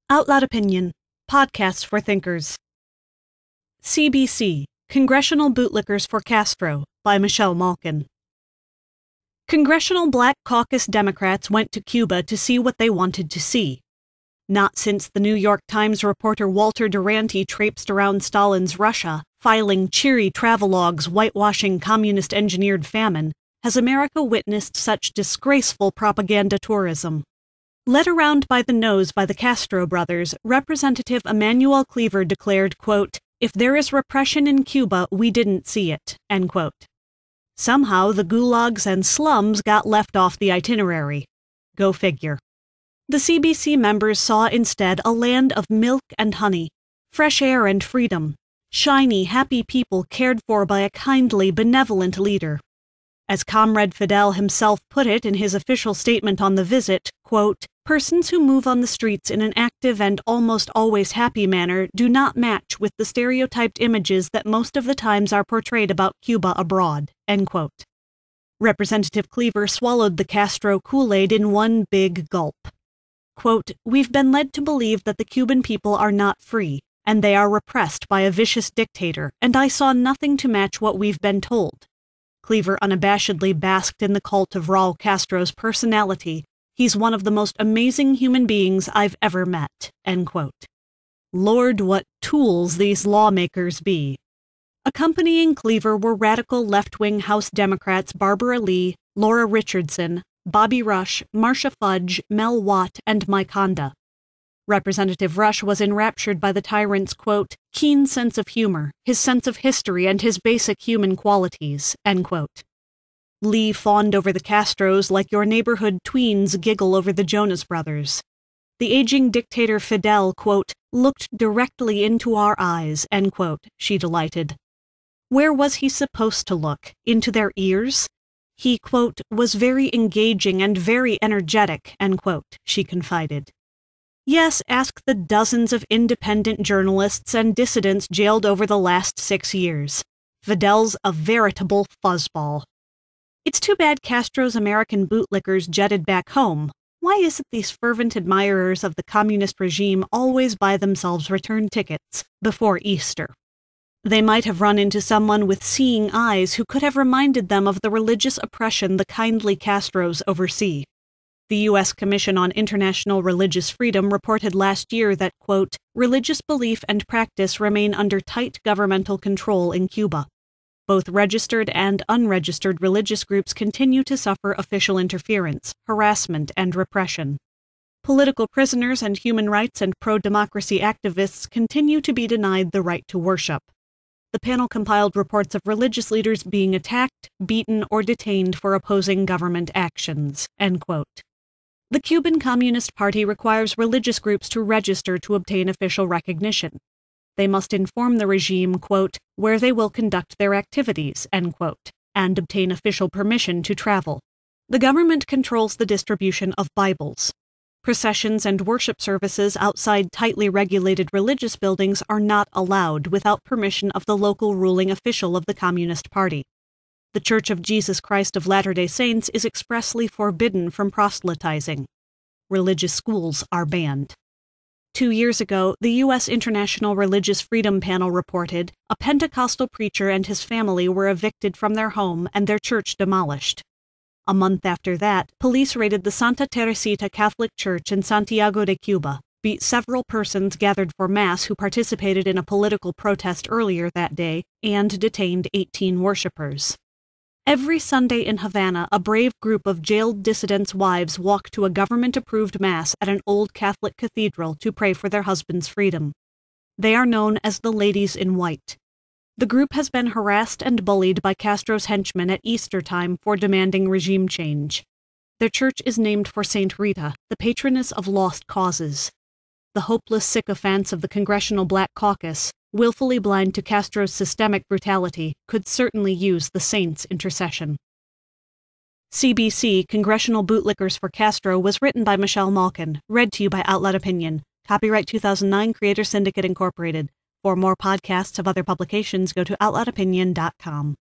Out Loud Opinion, podcasts for thinkers. CBC, Congressional Bootlickers for Castro, by Michelle Malkin. Congressional Black Caucus Democrats went to Cuba to see what they wanted to see. Not since the New York Times reporter Walter Duranty traipsed around Stalin's Russia, filing cheery travelogues whitewashing communist-engineered famine, has America witnessed such disgraceful propaganda tourism. Led around by the nose by the Castro brothers, Representative Emanuel Cleaver declared, quote, "If there is repression in Cuba, we didn't see it," end quote. Somehow the gulags and slums got left off the itinerary. Go figure. The CBC members saw instead a land of milk and honey, fresh air and freedom, shiny, happy people cared for by a kindly, benevolent leader. As Comrade Fidel himself put it in his official statement on the visit, quote, "Persons who move on the streets in an active and almost always happy manner do not match with the stereotyped images that most of the times are portrayed about Cuba abroad," end quote. Representative Cleaver swallowed the Castro Kool-Aid in one big gulp. Quote, "We've been led to believe that the Cuban people are not free, and they are repressed by a vicious dictator, and I saw nothing to match what we've been told." Cleaver unabashedly basked in the cult of Raul Castro's personality. "He's one of the most amazing human beings I've ever met," end quote. Lord, what tools these lawmakers be. Accompanying Cleaver were radical left-wing House Democrats Barbara Lee, Laura Richardson, Bobby Rush, Marcia Fudge, Mel Watt, and Mike Honda. Representative Rush was enraptured by the tyrant's, quote, "keen sense of humor, his sense of history, and his basic human qualities," end quote. Lee fawned over the Castros like your neighborhood tweens giggle over the Jonas Brothers. The aging dictator Fidel, quote, "looked directly into our eyes," end quote, she delighted. Where was he supposed to look? Into their ears? He, quote, "was very engaging and very energetic," end quote, she confided. Yes, ask the dozens of independent journalists and dissidents jailed over the last 6 years. Fidel's a veritable fuzzball. It's too bad Castro's American bootlickers jetted back home. Why is it these fervent admirers of the communist regime always buy themselves return tickets before Easter? They might have run into someone with seeing eyes who could have reminded them of the religious oppression the kindly Castros oversee. The U.S. Commission on International Religious Freedom reported last year that, quote, "religious belief and practice remain under tight governmental control in Cuba. Both registered and unregistered religious groups continue to suffer official interference, harassment, and repression. Political prisoners and human rights and pro-democracy activists continue to be denied the right to worship." The panel compiled reports of religious leaders being attacked, beaten, or detained for opposing government actions, end quote. The Cuban Communist Party requires religious groups to register to obtain official recognition. They must inform the regime, quote, "where they will conduct their activities," end quote, and obtain official permission to travel. The government controls the distribution of Bibles. Processions and worship services outside tightly regulated religious buildings are not allowed without permission of the local ruling official of the Communist Party. The Church of Jesus Christ of Latter-day Saints is expressly forbidden from proselytizing. Religious schools are banned. 2 years ago, the U.S. International Religious Freedom Panel reported a Pentecostal preacher and his family were evicted from their home and their church demolished. A month after that, police raided the Santa Teresita Catholic Church in Santiago de Cuba, beat several persons gathered for Mass who participated in a political protest earlier that day, and detained 18 worshippers. Every Sunday in Havana, a brave group of jailed dissidents' wives walk to a government-approved Mass at an old Catholic cathedral to pray for their husbands' freedom. They are known as the Ladies in White. The group has been harassed and bullied by Castro's henchmen at Easter time for demanding regime change. Their church is named for Saint Rita, the patroness of lost causes. The hopeless sycophants of the Congressional Black Caucus, willfully blind to Castro's systemic brutality, could certainly use the saints' intercession. CBC, Congressional Bootlickers for Castro, was written by Michelle Malkin, read to you by Out Loud Opinion. Copyright 2009, Creator Syndicate Incorporated. For more podcasts of other publications, go to OutloudOpinion.com.